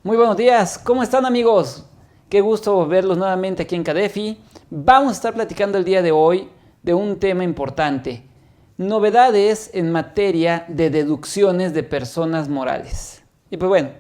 Muy buenos días, ¿cómo están amigos? Qué gusto verlos nuevamente aquí en Cadefi. Vamos a estar platicando el día de hoy de un tema importante. Novedades en materia de deducciones de personas morales. Y pues bueno,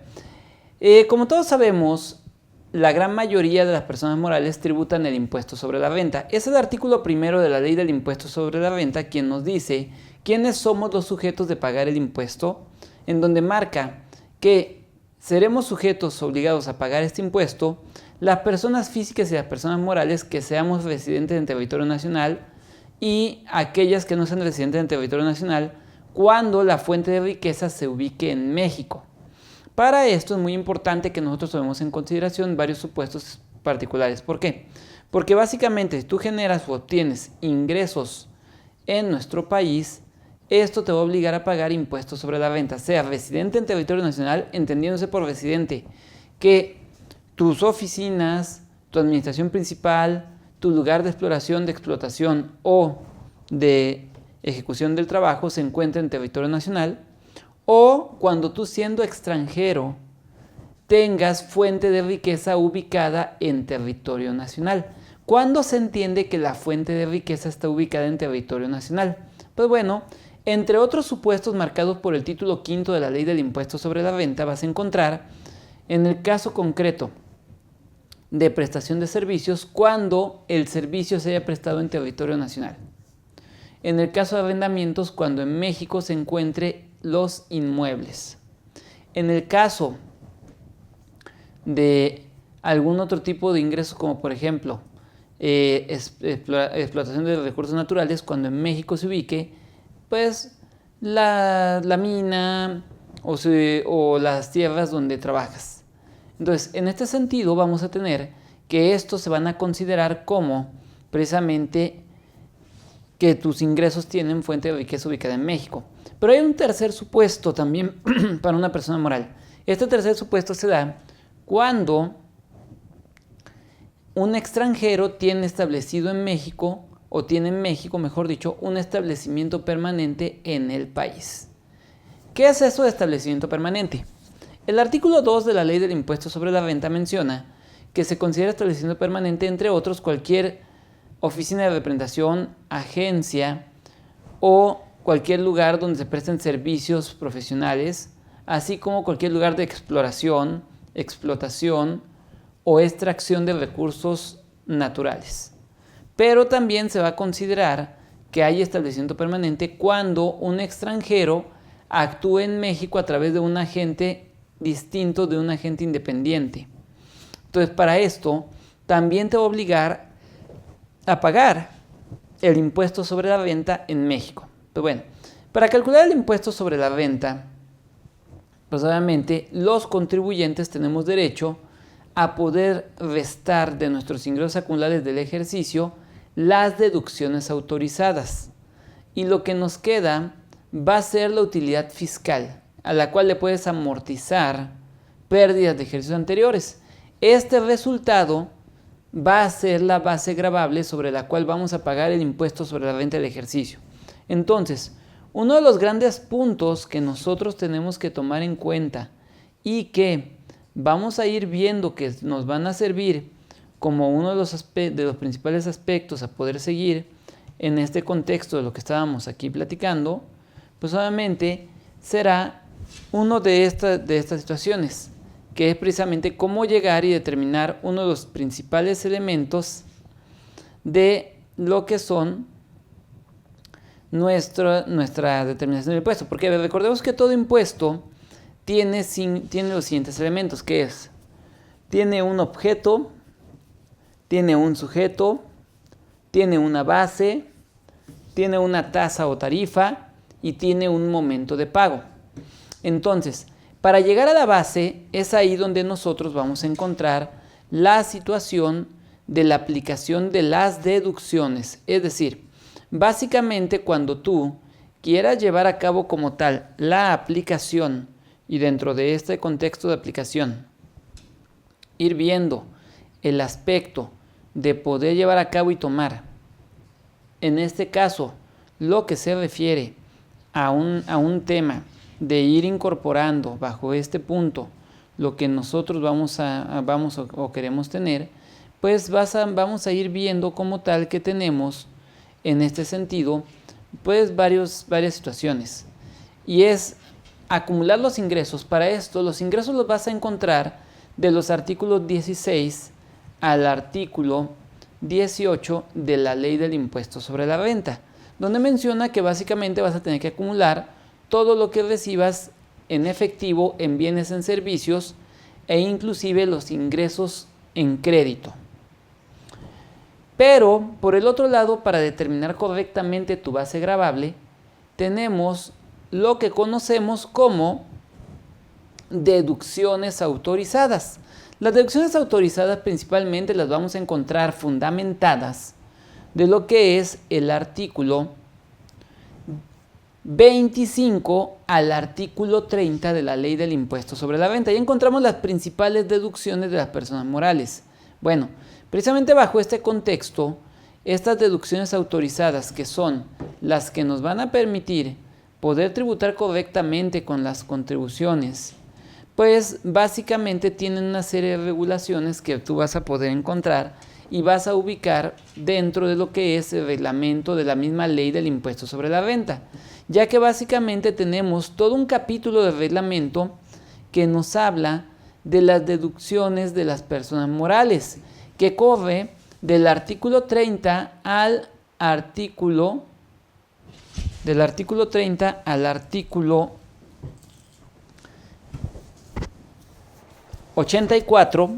como todos sabemos, la gran mayoría de las personas morales tributan el impuesto sobre la renta. Es el artículo primero de la ley del impuesto sobre la renta quien nos dice quiénes somos los sujetos de pagar el impuesto, en donde marca que seremos sujetos obligados a pagar este impuesto las personas físicas y las personas morales que seamos residentes en territorio nacional y aquellas que no sean residentes en territorio nacional cuando la fuente de riqueza se ubique en México. Para esto es muy importante que nosotros tomemos en consideración varios supuestos particulares. ¿Por qué? Porque básicamente si tú generas o obtienes ingresos en nuestro país, esto te va a obligar a pagar impuestos sobre la renta, sea residente en territorio nacional, entendiéndose por residente que tus oficinas, tu administración principal, tu lugar de exploración, de explotación o de ejecución del trabajo se encuentre en territorio nacional, o cuando tú siendo extranjero tengas fuente de riqueza ubicada en territorio nacional. ¿Cuándo se entiende que la fuente de riqueza está ubicada en territorio nacional? Pues bueno, entre otros supuestos marcados por el título quinto de la ley del impuesto sobre la renta vas a encontrar en el caso concreto de prestación de servicios cuando el servicio se haya prestado en territorio nacional. En el caso de arrendamientos cuando en México se encuentre los inmuebles. En el caso de algún otro tipo de ingresos como por ejemplo explotación de recursos naturales cuando en México se ubique pues la mina o las tierras donde trabajas. Entonces, en este sentido vamos a tener que estos se van a considerar como precisamente que tus ingresos tienen fuente de riqueza ubicada en México. Pero hay un tercer supuesto también para una persona moral. Este tercer supuesto se da cuando un extranjero tiene establecido en México o tiene en México, mejor dicho, un establecimiento permanente en el país. ¿Qué es eso de establecimiento permanente? El artículo 2 de la ley del impuesto sobre la renta menciona que se considera establecimiento permanente, entre otros, cualquier oficina de representación, agencia o cualquier lugar donde se presten servicios profesionales, así como cualquier lugar de exploración, explotación o extracción de recursos naturales. Pero también se va a considerar que hay establecimiento permanente cuando un extranjero actúe en México a través de un agente distinto de un agente independiente. Entonces, para esto, también te va a obligar a pagar el impuesto sobre la renta en México. Pero bueno, para calcular el impuesto sobre la renta, pues obviamente los contribuyentes tenemos derecho a poder restar de nuestros ingresos acumulables del ejercicio las deducciones autorizadas. Y lo que nos queda va a ser la utilidad fiscal, a la cual le puedes amortizar pérdidas de ejercicios anteriores. Este resultado va a ser la base gravable sobre la cual vamos a pagar el impuesto sobre la renta del ejercicio. Entonces, uno de los grandes puntos que nosotros tenemos que tomar en cuenta y que vamos a ir viendo que nos van a servir como uno de los principales aspectos a poder seguir en este contexto de lo que estábamos aquí platicando, pues obviamente será uno de estas situaciones, que es precisamente cómo llegar y determinar uno de los principales elementos de lo que son nuestra determinación del impuesto. Porque recordemos que todo impuesto tiene los siguientes elementos, que es, tiene un objeto, tiene un sujeto, tiene una base, tiene una tasa o tarifa y tiene un momento de pago. Entonces, para llegar a la base es ahí donde nosotros vamos a encontrar la situación de la aplicación de las deducciones. Es decir, básicamente cuando tú quieras llevar a cabo como tal la aplicación y dentro de este contexto de aplicación ir viendo el aspecto de poder llevar a cabo y tomar, en este caso, lo que se refiere a un tema de ir incorporando bajo este punto lo que nosotros vamos o queremos tener, pues vamos a ir viendo como tal que tenemos en este sentido pues varias situaciones, y es acumular los ingresos. Para esto los ingresos los vas a encontrar de los artículos 16 al artículo 18 de la ley del impuesto sobre la renta, donde menciona que básicamente vas a tener que acumular todo lo que recibas en efectivo, en bienes, en servicios, e inclusive los ingresos en crédito. Pero por el otro lado, para determinar correctamente tu base gravable, tenemos lo que conocemos como deducciones autorizadas. Las deducciones autorizadas principalmente las vamos a encontrar fundamentadas de lo que es el artículo 25 al artículo 30 de la ley del impuesto sobre la renta. Y encontramos las principales deducciones de las personas morales. Bueno, precisamente bajo este contexto, estas deducciones autorizadas, que son las que nos van a permitir poder tributar correctamente con las contribuciones, pues básicamente tienen una serie de regulaciones que tú vas a poder encontrar y vas a ubicar dentro de lo que es el reglamento de la misma ley del impuesto sobre la renta, ya que básicamente tenemos todo un capítulo de reglamento que nos habla de las deducciones de las personas morales, que corre del artículo 30 al artículo 84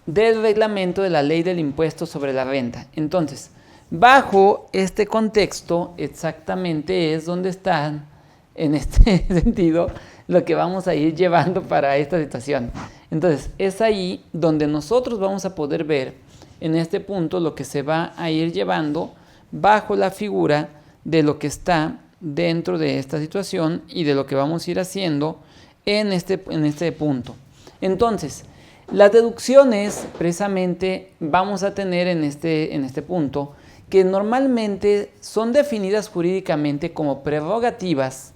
del reglamento de la ley del impuesto sobre la renta. Entonces, bajo este contexto exactamente es donde están, en este sentido, lo que vamos a ir llevando para esta situación. Entonces, es ahí donde nosotros vamos a poder ver en este punto lo que se va a ir llevando bajo la figura de lo que está dentro de esta situación y de lo que vamos a ir haciendo en este punto. Entonces, las deducciones precisamente vamos a tener en este punto, que normalmente son definidas jurídicamente como prerrogativas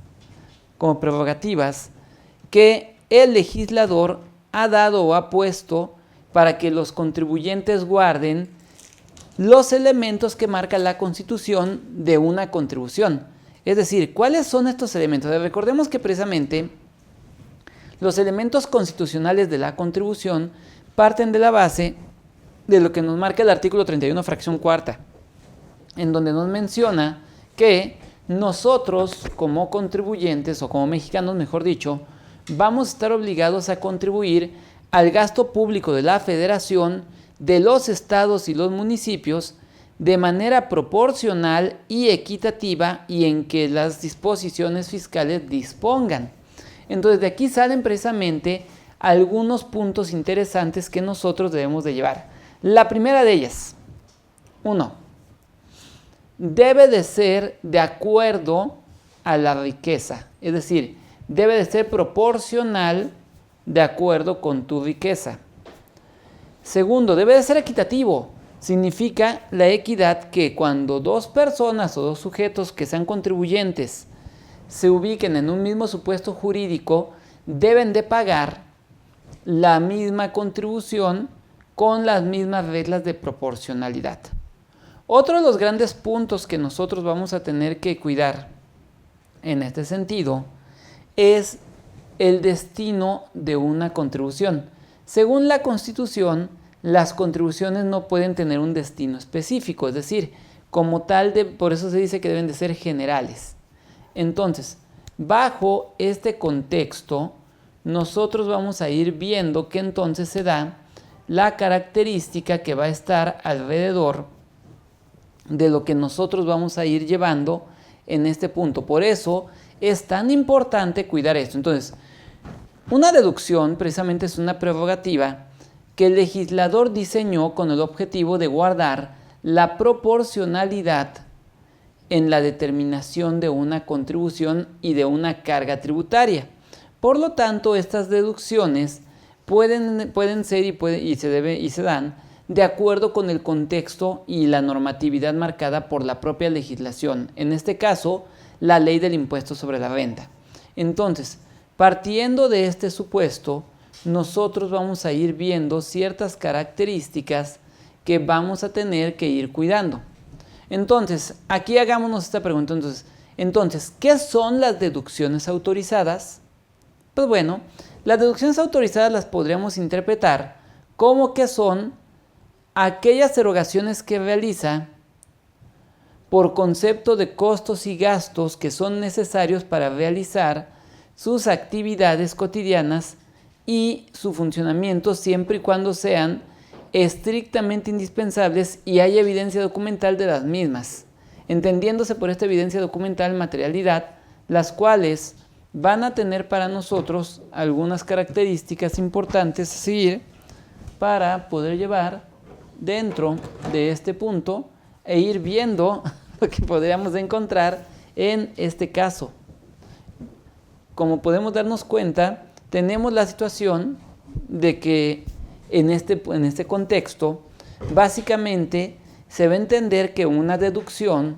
que el legislador ha dado o ha puesto para que los contribuyentes guarden los elementos que marca la Constitución de una contribución. Es decir, ¿cuáles son estos elementos? Recordemos que precisamente los elementos constitucionales de la contribución parten de la base de lo que nos marca el artículo 31, fracción cuarta, en donde nos menciona que nosotros como contribuyentes, o como mexicanos mejor dicho, vamos a estar obligados a contribuir al gasto público de la Federación, de los estados y los municipios de manera proporcional y equitativa, y en que las disposiciones fiscales dispongan. Entonces, de aquí salen precisamente algunos puntos interesantes que nosotros debemos de llevar. La primera de ellas, 1, debe de ser de acuerdo a la riqueza, es decir, debe de ser proporcional de acuerdo con tu riqueza. Segundo, debe de ser equitativo. Significa la equidad que cuando dos personas o dos sujetos que sean contribuyentes se ubiquen en un mismo supuesto jurídico, deben de pagar la misma contribución con las mismas reglas de proporcionalidad. Otro de los grandes puntos que nosotros vamos a tener que cuidar en este sentido es el destino de una contribución. Según la Constitución, las contribuciones no pueden tener un destino específico, es decir, como tal, por eso se dice que deben de ser generales. Entonces, bajo este contexto, nosotros vamos a ir viendo que entonces se da la característica que va a estar alrededor de lo que nosotros vamos a ir llevando en este punto. Por eso es tan importante cuidar esto. Entonces, una deducción precisamente es una prerrogativa que el legislador diseñó con el objetivo de guardar la proporcionalidad en la determinación de una contribución y de una carga tributaria. Por lo tanto, estas deducciones pueden ser y se dan de acuerdo con el contexto y la normatividad marcada por la propia legislación, en este caso, la ley del impuesto sobre la renta. Entonces, partiendo de este supuesto, nosotros vamos a ir viendo ciertas características que vamos a tener que ir cuidando. Entonces, aquí hagámonos esta pregunta. Entonces, ¿qué son las deducciones autorizadas? Pues bueno, las deducciones autorizadas las podríamos interpretar como que son aquellas erogaciones que realiza por concepto de costos y gastos que son necesarios para realizar sus actividades cotidianas y su funcionamiento siempre y cuando sean estrictamente indispensables y haya evidencia documental de las mismas, entendiéndose por esta evidencia documental materialidad, las cuales van a tener para nosotros algunas características importantes a seguir para poder llevar dentro de este punto e ir viendo lo que podríamos encontrar en este caso. Como podemos darnos cuenta, tenemos la situación de que en este contexto, básicamente se va a entender que una deducción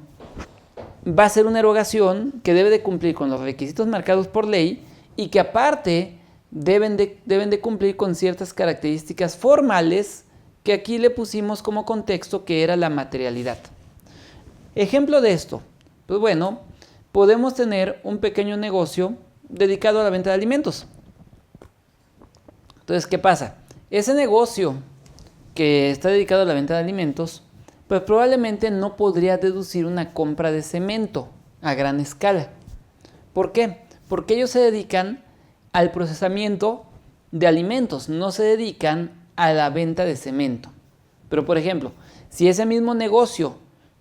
va a ser una erogación que debe de cumplir con los requisitos marcados por ley y que aparte deben de cumplir con ciertas características formales que aquí le pusimos como contexto, que era la materialidad. Ejemplo de esto, pues bueno, podemos tener un pequeño negocio dedicado a la venta de alimentos. Entonces, ¿qué pasa? Ese negocio que está dedicado a la venta de alimentos, pues probablemente no podría deducir una compra de cemento a gran escala. ¿Por qué? Porque ellos se dedican al procesamiento de alimentos, no se dedican a la venta de cemento. Pero por ejemplo, si ese mismo negocio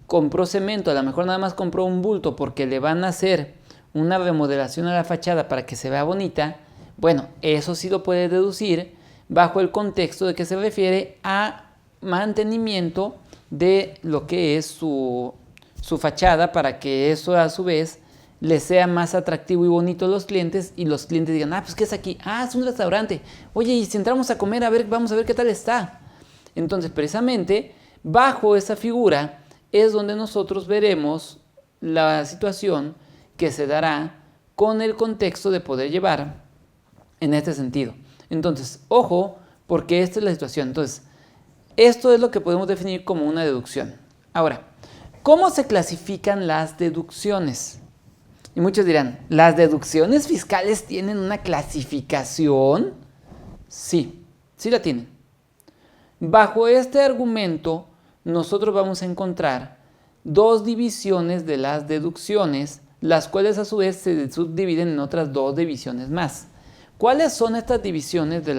compró cemento, a lo mejor nada más compró un bulto porque le van a hacer una remodelación a la fachada para que se vea bonita, bueno, eso sí lo puede deducir bajo el contexto de que se refiere a mantenimiento de lo que es su fachada, para que eso a su vez les sea más atractivo y bonito a los clientes y los clientes digan, pues ¿qué es aquí? Es un restaurante. Oye, y si entramos a comer, vamos a ver qué tal está. Entonces, precisamente, bajo esa figura es donde nosotros veremos la situación que se dará con el contexto de poder llevar en este sentido. Entonces, ojo, porque esta es la situación. Entonces, esto es lo que podemos definir como una deducción. Ahora, ¿cómo se clasifican las deducciones? Y muchos dirán, ¿las deducciones fiscales tienen una clasificación? Sí, sí la tienen. Bajo este argumento, nosotros vamos a encontrar dos divisiones de las deducciones, las cuales a su vez se subdividen en otras dos divisiones más. ¿Cuáles son estas divisiones de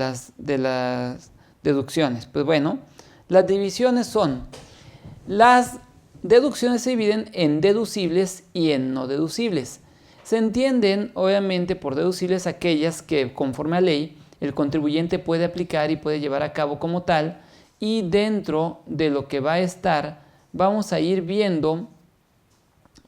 las deducciones? Pues bueno, las divisiones son, las deducciones se dividen en deducibles y en no deducibles. Se entienden, obviamente, por deducibles aquellas que, conforme a ley, el contribuyente puede aplicar y puede llevar a cabo como tal, y dentro de lo que va a estar, vamos a ir viendo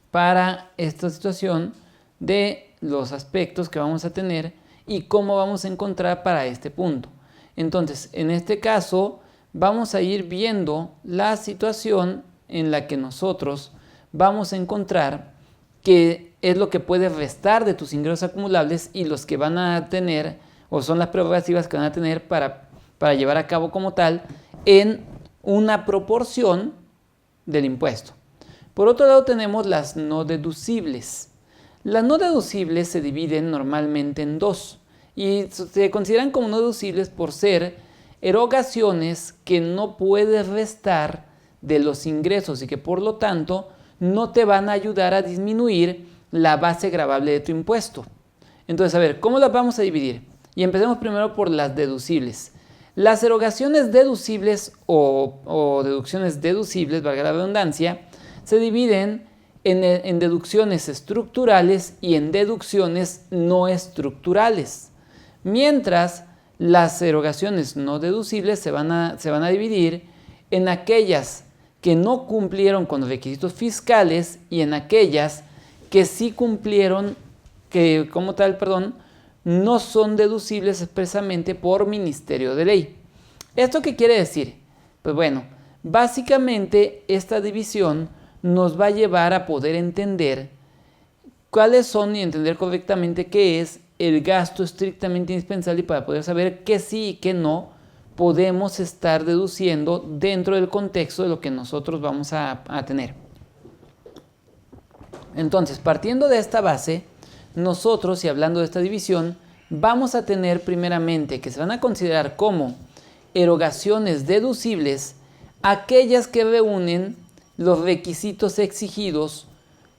para esta situación de los aspectos que vamos a tener y cómo vamos a encontrar para este punto. Entonces, en este caso, vamos a ir viendo la situación en la que nosotros vamos a encontrar que es lo que puede restar de tus ingresos acumulables y los que van a tener, o son las prerrogativas que van a tener para llevar a cabo como tal en una proporción del impuesto. Por otro lado tenemos las no deducibles. Las no deducibles se dividen normalmente en dos y se consideran como no deducibles por ser erogaciones que no puedes restar de los ingresos y que por lo tanto no te van a ayudar a disminuir la base gravable de tu impuesto. Entonces, a ver, ¿cómo las vamos a dividir? Y empecemos primero por las deducibles. Las erogaciones deducibles o deducciones deducibles, valga la redundancia, se dividen en deducciones estructurales y en deducciones no estructurales. Mientras las erogaciones no deducibles se van a dividir en aquellas que no cumplieron con los requisitos fiscales y en aquellas que sí cumplieron, que como tal, no son deducibles expresamente por Ministerio de Ley. ¿Esto qué quiere decir? Pues bueno, básicamente esta división nos va a llevar a poder entender cuáles son y entender correctamente qué es el gasto estrictamente indispensable para poder saber qué sí y qué no podemos estar deduciendo dentro del contexto de lo que nosotros vamos a tener. Entonces, partiendo de esta base, nosotros, y hablando de esta división, vamos a tener primeramente que se van a considerar como erogaciones deducibles aquellas que reúnen los requisitos exigidos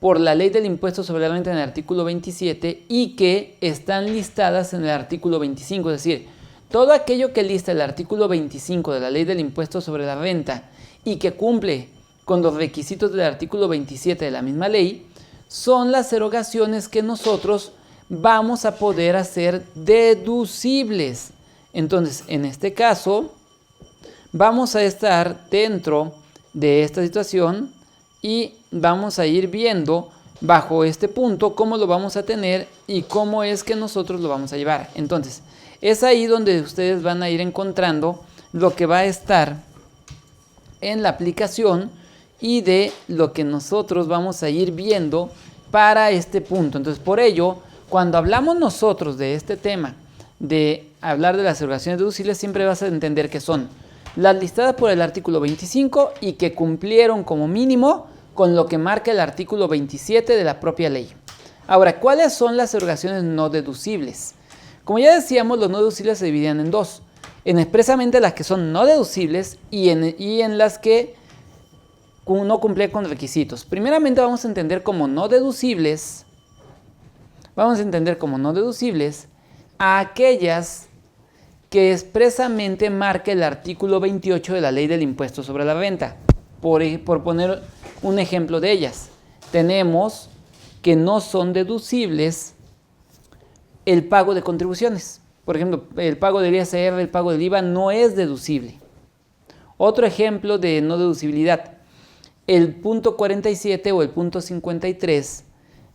por la ley del impuesto sobre la renta en el artículo 27 y que están listadas en el artículo 25, es decir, todo aquello que lista el artículo 25 de la ley del impuesto sobre la renta y que cumple con los requisitos del artículo 27 de la misma ley, son las erogaciones que nosotros vamos a poder hacer deducibles. Entonces, en este caso, vamos a estar dentro de esta situación y vamos a ir viendo bajo este punto cómo lo vamos a tener y cómo es que nosotros lo vamos a llevar. Entonces, es ahí donde ustedes van a ir encontrando lo que va a estar en la aplicación y de lo que nosotros vamos a ir viendo para este punto. Entonces, por ello, cuando hablamos nosotros de este tema, de hablar de las erogaciones deducibles, siempre vas a entender que son las listadas por el artículo 25 y que cumplieron como mínimo con lo que marca el artículo 27 de la propia ley. Ahora, ¿cuáles son las erogaciones no deducibles? Como ya decíamos, los no deducibles se dividían en dos. En expresamente las que son no deducibles y en las que no cumplen con requisitos. Primeramente vamos a entender como no deducibles. A aquellas que expresamente marca el artículo 28 de la ley del impuesto sobre la renta. Por poner un ejemplo de ellas, tenemos que no son deducibles el pago de contribuciones. Por ejemplo, el pago del ISR, el pago del IVA no es deducible. Otro ejemplo de no deducibilidad, el punto 47 o el punto 53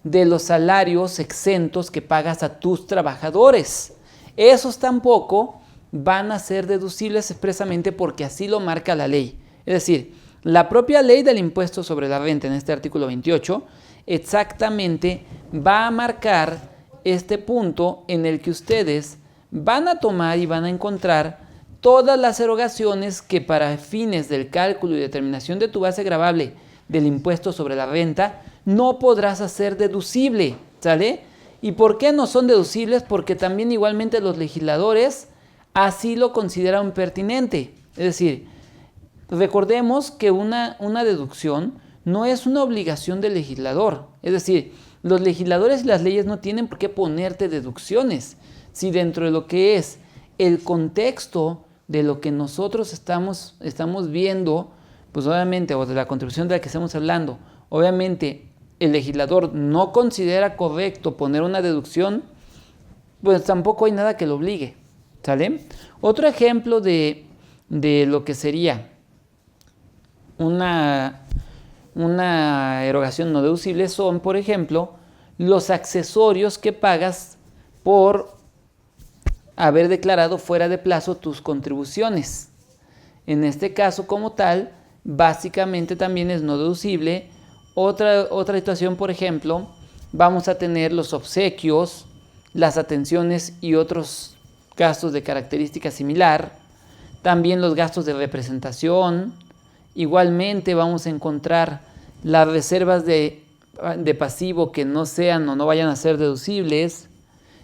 de los salarios exentos que pagas a tus trabajadores. Esos tampoco van a ser deducibles expresamente porque así lo marca la ley. Es decir, la propia ley del impuesto sobre la renta en este artículo 28 exactamente va a marcar este punto en el que ustedes van a tomar y van a encontrar todas las erogaciones que para fines del cálculo y determinación de tu base gravable del impuesto sobre la renta no podrás hacer deducible, ¿sale? ¿Y por qué no son deducibles? Porque también igualmente los legisladores así lo consideran pertinente. Es decir, recordemos que una deducción no es una obligación del legislador. Es decir, los legisladores y las leyes no tienen por qué ponerte deducciones. Si dentro de lo que es el contexto de lo que nosotros estamos viendo, pues obviamente, o de la contribución de la que estamos hablando, obviamente el legislador no considera correcto poner una deducción, pues tampoco hay nada que lo obligue, ¿sale? Otro ejemplo de lo que sería una erogación no deducible son, por ejemplo, los accesorios que pagas por haber declarado fuera de plazo tus contribuciones. En este caso, como tal, básicamente también es no deducible. Otra situación, por ejemplo, vamos a tener los obsequios, las atenciones y otros gastos de característica similar. También los gastos de representación. Igualmente vamos a encontrar las reservas de pasivo que no sean o no vayan a ser deducibles.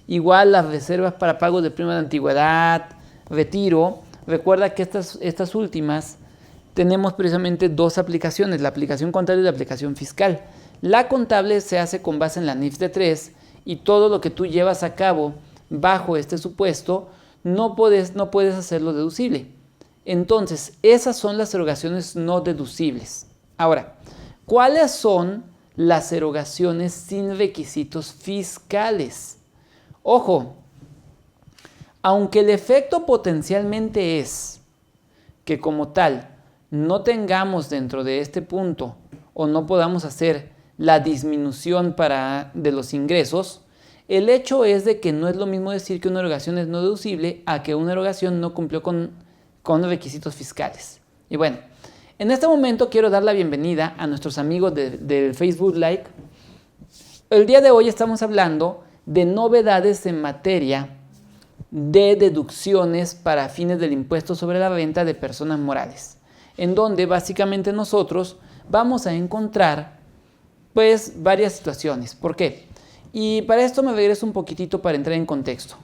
Igual las reservas para pago de prima de antigüedad, retiro. Recuerda que estas últimas tenemos precisamente dos aplicaciones, la aplicación contable y la aplicación fiscal. La contable se hace con base en la NIF de 3 y todo lo que tú llevas a cabo bajo este supuesto no puedes hacerlo deducible. Entonces, esas son las erogaciones no deducibles. Ahora, ¿cuáles son las erogaciones sin requisitos fiscales? Ojo, aunque el efecto potencialmente es que como tal no tengamos dentro de este punto o no podamos hacer la disminución de los ingresos, el hecho es de que no es lo mismo decir que una erogación es no deducible a que una erogación no cumplió con requisitos fiscales. Y bueno, en este momento quiero dar la bienvenida a nuestros amigos del Facebook Live El día de hoy estamos hablando de novedades en materia de deducciones para fines del impuesto sobre la renta de personas morales, en donde básicamente nosotros vamos a encontrar pues varias situaciones. ¿Por qué? Y para esto me regreso un poquitito para entrar en contexto.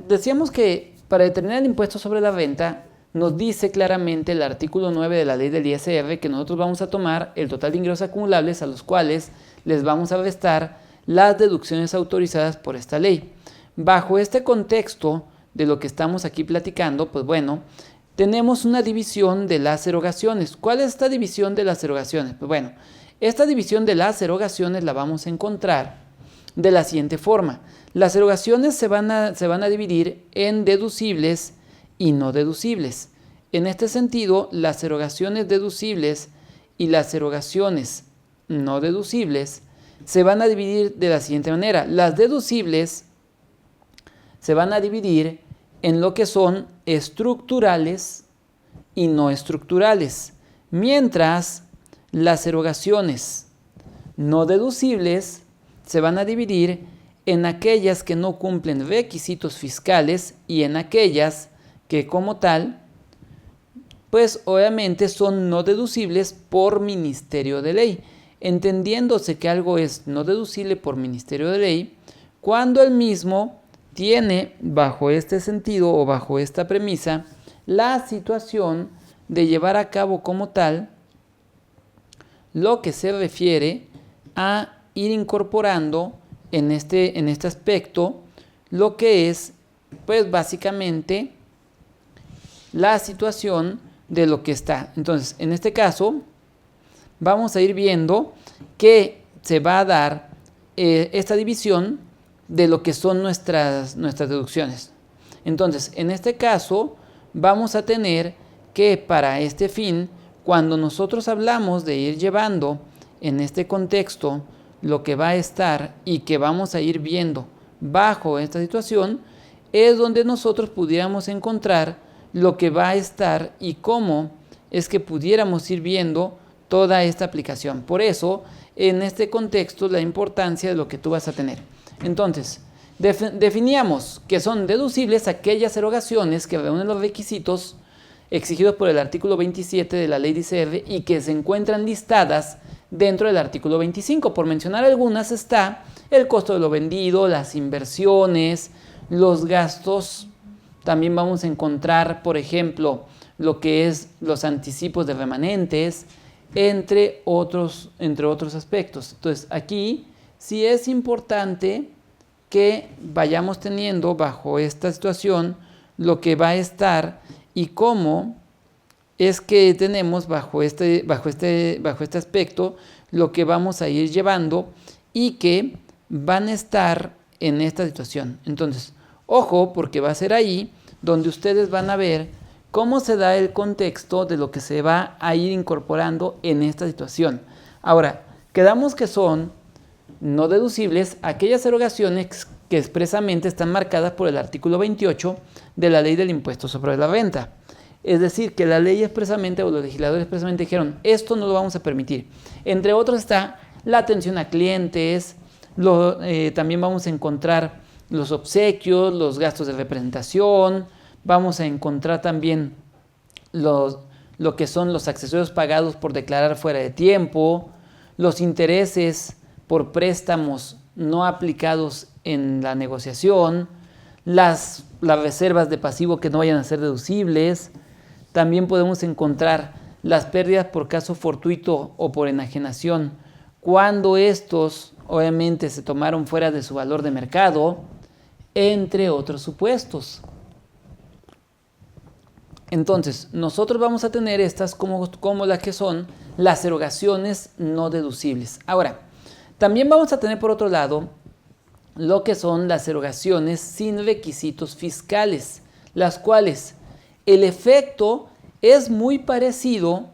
Decíamos que para determinar el impuesto sobre la renta nos dice claramente el artículo 9 de la ley del ISR que nosotros vamos a tomar el total de ingresos acumulables a los cuales les vamos a restar las deducciones autorizadas por esta ley. Bajo este contexto de lo que estamos aquí platicando, pues bueno, tenemos una división de las erogaciones. ¿Cuál es esta división de las erogaciones? Pues bueno, esta división de las erogaciones la vamos a encontrar de la siguiente forma. Las erogaciones se van a dividir en deducibles y no deducibles. En este sentido, las erogaciones deducibles y las erogaciones no deducibles se van a dividir de la siguiente manera. Las deducibles se van a dividir en lo que son estructurales y no estructurales, mientras las erogaciones no deducibles se van a dividir en aquellas que no cumplen requisitos fiscales y en aquellas que como tal, pues obviamente son no deducibles por ministerio de ley, entendiéndose que algo es no deducible por ministerio de ley cuando el mismo tiene bajo este sentido o bajo esta premisa la situación de llevar a cabo como tal lo que se refiere a ir incorporando en este aspecto lo que es pues básicamente la situación de lo que está. Entonces, en este caso vamos a ir viendo que se va a dar esta división de lo que son nuestras deducciones. Entonces, en este caso vamos a tener que para este fin, cuando nosotros hablamos de ir llevando en este contexto lo que va a estar y que vamos a ir viendo bajo esta situación, es donde nosotros pudiéramos encontrar lo que va a estar y cómo es que pudiéramos ir viendo toda esta aplicación. Por eso, en este contexto, la importancia de lo que tú vas a tener. Entonces, definíamos que son deducibles aquellas erogaciones que reúnen los requisitos exigidos por el artículo 27 de la ley de ISR y que se encuentran listadas dentro del artículo 25. Por mencionar algunas está el costo de lo vendido, las inversiones, los gastos. También vamos a encontrar, por ejemplo, lo que es los anticipos de remanentes, entre otros aspectos. Entonces, aquí sí es importante que vayamos teniendo bajo esta situación lo que va a estar y cómo es que tenemos bajo este aspecto lo que vamos a ir llevando y que van a estar en esta situación. Entonces, ojo, porque va a ser ahí donde ustedes van a ver cómo se da el contexto de lo que se va a ir incorporando en esta situación. Ahora, quedamos que son no deducibles aquellas erogaciones que expresamente están marcadas por el artículo 28 de la ley del impuesto sobre la renta. Es decir, que la ley expresamente o los legisladores expresamente dijeron, esto no lo vamos a permitir. Entre otros está la atención a clientes, también vamos a encontrar los obsequios, los gastos de representación, vamos a encontrar también lo que son los accesorios pagados por declarar fuera de tiempo, los intereses por préstamos no aplicados en la negociación, las reservas de pasivo que no vayan a ser deducibles. También podemos encontrar las pérdidas por caso fortuito o por enajenación, cuando estos obviamente se tomaron fuera de su valor de mercado, entre otros supuestos. Entonces, nosotros vamos a tener estas como las que son las erogaciones no deducibles. Ahora, también vamos a tener por otro lado lo que son las erogaciones sin requisitos fiscales, las cuales el efecto es muy parecido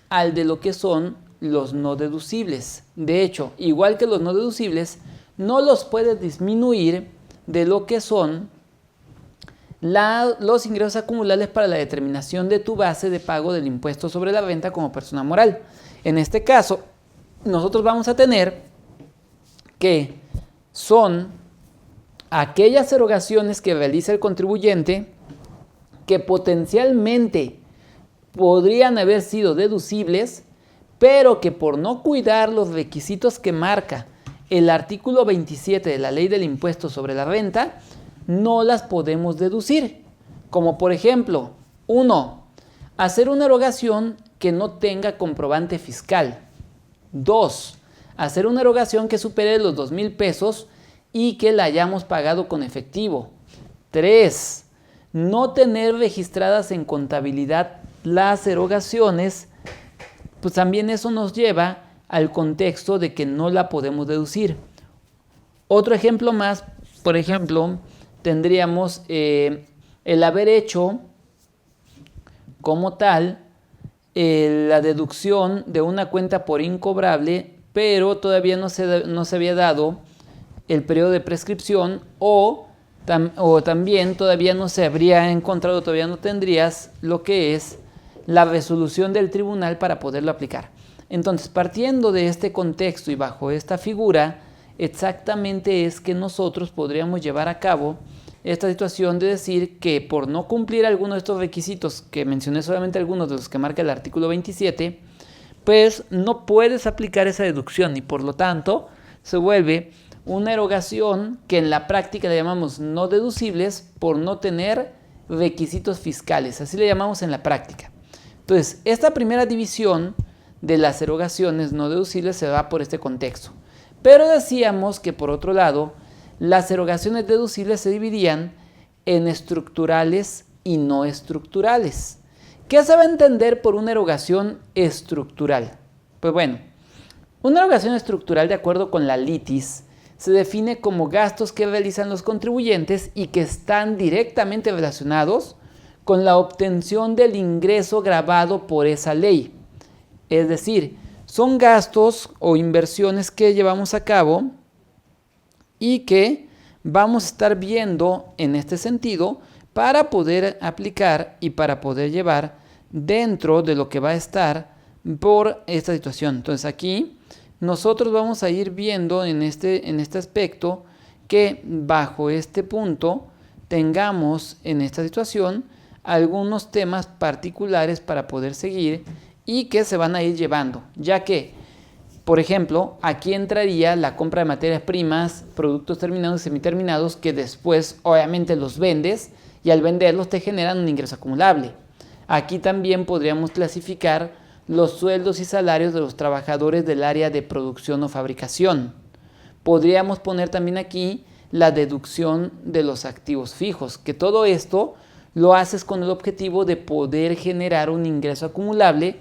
al de lo que son los no deducibles. De hecho, igual que los no deducibles, no los puedes disminuir de lo que son los ingresos acumulables para la determinación de tu base de pago del impuesto sobre la renta como persona moral. En este caso, nosotros vamos a tener que son aquellas erogaciones que realiza el contribuyente que potencialmente podrían haber sido deducibles, pero que por no cuidar los requisitos que marca el artículo 27 de la Ley del Impuesto sobre la Renta, no las podemos deducir. Como por ejemplo, 1. Hacer una erogación que no tenga comprobante fiscal. 2. Hacer una erogación que supere los 2,000 pesos y que la hayamos pagado con efectivo. 3. No tener registradas en contabilidad las erogaciones, pues también eso nos lleva al contexto de que no la podemos deducir. Otro ejemplo más, por ejemplo, tendríamos el haber hecho como tal la deducción de una cuenta por incobrable, pero todavía no se había dado el periodo de prescripción o también todavía no se habría encontrado, todavía no tendrías lo que es la resolución del tribunal para poderlo aplicar. Entonces, partiendo de este contexto y bajo esta figura, exactamente es que nosotros podríamos llevar a cabo esta situación de decir que por no cumplir alguno de estos requisitos, que mencioné solamente algunos de los que marca el artículo 27, pues no puedes aplicar esa deducción y por lo tanto se vuelve una erogación que en la práctica le llamamos no deducibles por no tener requisitos fiscales, así le llamamos en la práctica. Entonces, esta primera división de las erogaciones no deducibles se da por este contexto. Pero decíamos que por otro lado, las erogaciones deducibles se dividían en estructurales y no estructurales. ¿Qué se va a entender por una erogación estructural? Pues bueno, una erogación estructural, de acuerdo con la litis, se define como gastos que realizan los contribuyentes y que están directamente relacionados con la obtención del ingreso gravado por esa ley. Es decir, son gastos o inversiones que llevamos a cabo y que vamos a estar viendo en este sentido para poder aplicar y para poder llevar dentro de lo que va a estar por esta situación. Entonces aquí nosotros vamos a ir viendo en este aspecto que bajo este punto tengamos en esta situación algunos temas particulares para poder seguir y que se van a ir llevando, ya que, por ejemplo, aquí entraría la compra de materias primas, productos terminados y semiterminados que después obviamente los vendes y al venderlos te generan un ingreso acumulable. Aquí también podríamos clasificar los sueldos y salarios de los trabajadores del área de producción o fabricación. Podríamos poner también aquí la deducción de los activos fijos, que todo esto lo haces con el objetivo de poder generar un ingreso acumulable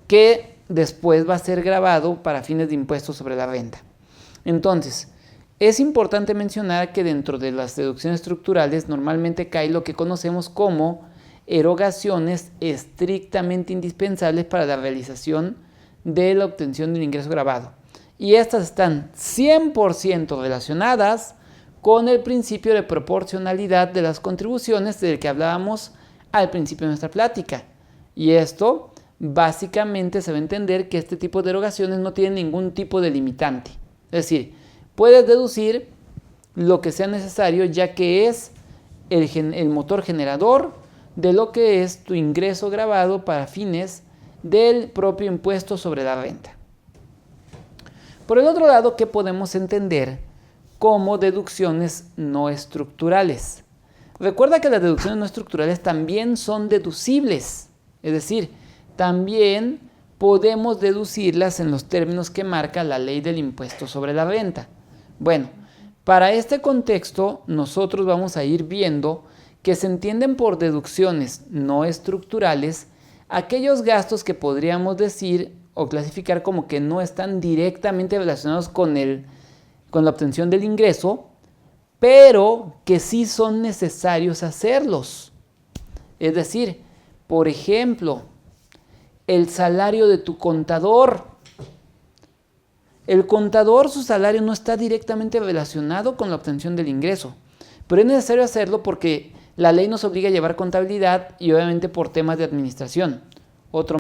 que después va a ser gravado para fines de impuestos sobre la renta. Entonces, es importante mencionar que dentro de las deducciones estructurales normalmente cae lo que conocemos como erogaciones estrictamente indispensables para la realización de la obtención de un ingreso gravado. Y estas están 100% relacionadas con el principio de proporcionalidad de las contribuciones del que hablábamos al principio de nuestra plática. Y esto básicamente se va a entender que este tipo de erogaciones no tienen ningún tipo de limitante. Es decir, puedes deducir lo que sea necesario ya que es el motor generador de lo que es tu ingreso gravado para fines del propio impuesto sobre la renta. Por el otro lado, ¿qué podemos entender como deducciones no estructurales? Recuerda que las deducciones no estructurales también son deducibles, es decir, también podemos deducirlas en los términos que marca la ley del impuesto sobre la renta. Bueno, para este contexto nosotros vamos a ir viendo que se entienden por deducciones no estructurales aquellos gastos que podríamos decir o clasificar como que no están directamente relacionados con la obtención del ingreso, pero que sí son necesarios hacerlos. Es decir, por ejemplo, el salario de tu contador. El contador, su salario no está directamente relacionado con la obtención del ingreso, pero es necesario hacerlo porque la ley nos obliga a llevar contabilidad y obviamente por temas de administración. Otro